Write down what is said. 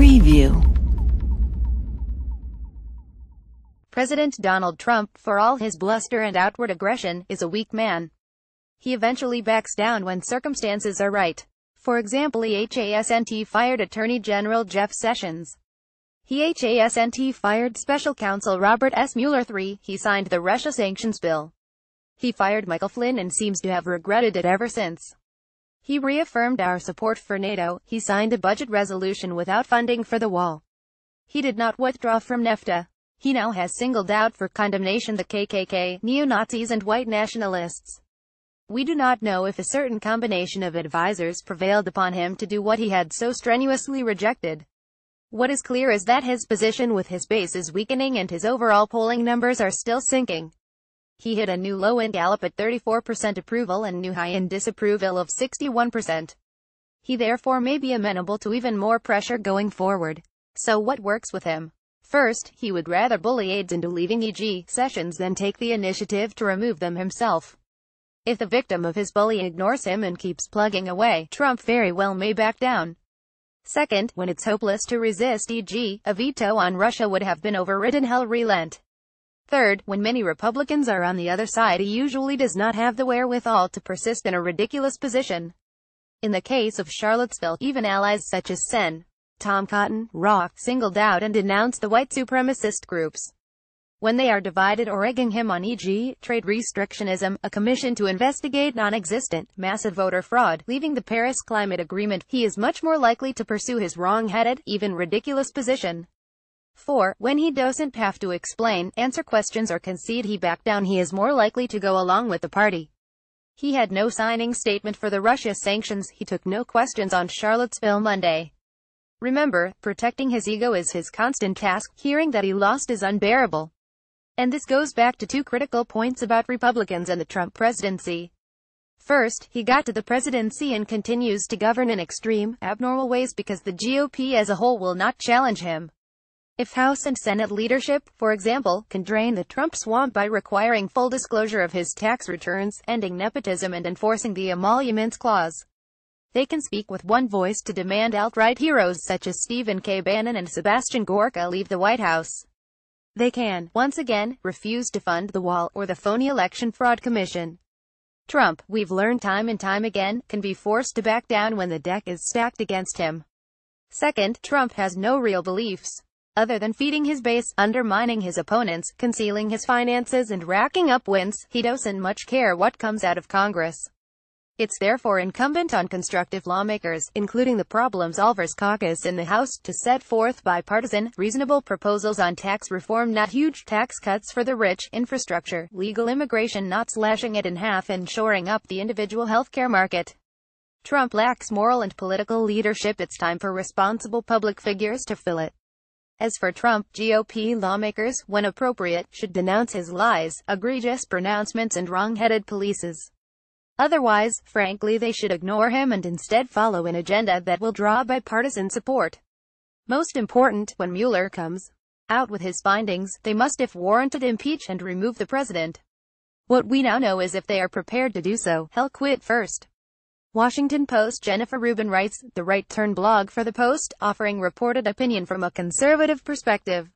Preview. President Donald Trump, for all his bluster and outward aggression, is a weak man. He eventually backs down when circumstances are right. For example, he hasn't fired Attorney General Jeff Sessions. He hasn't fired Special Counsel Robert S. Mueller III. He signed the Russia sanctions bill. He fired Michael Flynn and seems to have regretted it ever since. He reaffirmed our support for NATO. He signed a budget resolution without funding for the wall. He did not withdraw from NAFTA. He now has singled out for condemnation the KKK, neo-Nazis and white nationalists. We do not know if a certain combination of advisors prevailed upon him to do what he had so strenuously rejected. What is clear is that his position with his base is weakening and his overall polling numbers are still sinking. He hit a new low in Gallup at 34% approval and new high in disapproval of 61%. He therefore may be amenable to even more pressure going forward. So what works with him? First, he would rather bully aides into leaving e.g. Sessions than take the initiative to remove them himself. If the victim of his bully ignores him and keeps plugging away, Trump very well may back down. Second, when it's hopeless to resist, e.g., a veto on Russia would have been overridden, he'll relent. Third, when many Republicans are on the other side, he usually does not have the wherewithal to persist in a ridiculous position. In the case of Charlottesville, even allies such as Sen. Tom Cotton, Rock, singled out and denounced the white supremacist groups. When they are divided or egging him on, e.g., trade restrictionism, a commission to investigate non-existent, massive voter fraud, leaving the Paris Climate Agreement, he is much more likely to pursue his wrong-headed, even ridiculous position. 4. When he doesn't have to explain, answer questions or concede, he back down, he is more likely to go along with the party. He had no signing statement for the Russia sanctions, he took no questions on Charlottesville Monday. Remember, protecting his ego is his constant task. Hearing that he lost is unbearable. And this goes back to two critical points about Republicans and the Trump presidency. First, he got to the presidency and continues to govern in extreme, abnormal ways because the GOP as a whole will not challenge him. If House and Senate leadership, for example, can drain the Trump swamp by requiring full disclosure of his tax returns, ending nepotism and enforcing the emoluments clause, they can speak with one voice to demand outright heroes such as Stephen K. Bannon and Sebastian Gorka leave the White House. They can, once again, refuse to fund the wall, or the phony election fraud commission. Trump, we've learned time and time again, can be forced to back down when the deck is stacked against him. Second, Trump has no real beliefs. Other than feeding his base, undermining his opponents, concealing his finances and racking up wins, he doesn't much care what comes out of Congress. It's therefore incumbent on constructive lawmakers, including the Problem Solvers Caucus in the House, to set forth bipartisan, reasonable proposals on tax reform, not huge tax cuts for the rich, infrastructure, legal immigration, not slashing it in half, and shoring up the individual healthcare market. Trump lacks moral and political leadership. It's time for responsible public figures to fill it. As for Trump, GOP lawmakers, when appropriate, should denounce his lies, egregious pronouncements and wrong-headed policies. Otherwise, frankly, they should ignore him and instead follow an agenda that will draw bipartisan support. Most important, when Mueller comes out with his findings, they must, if warranted, impeach and remove the president. What we now know is if they are prepared to do so, he'll quit first. Washington Post. Jennifer Rubin writes, the Right Turn blog for the Post, offering reported opinion from a conservative perspective.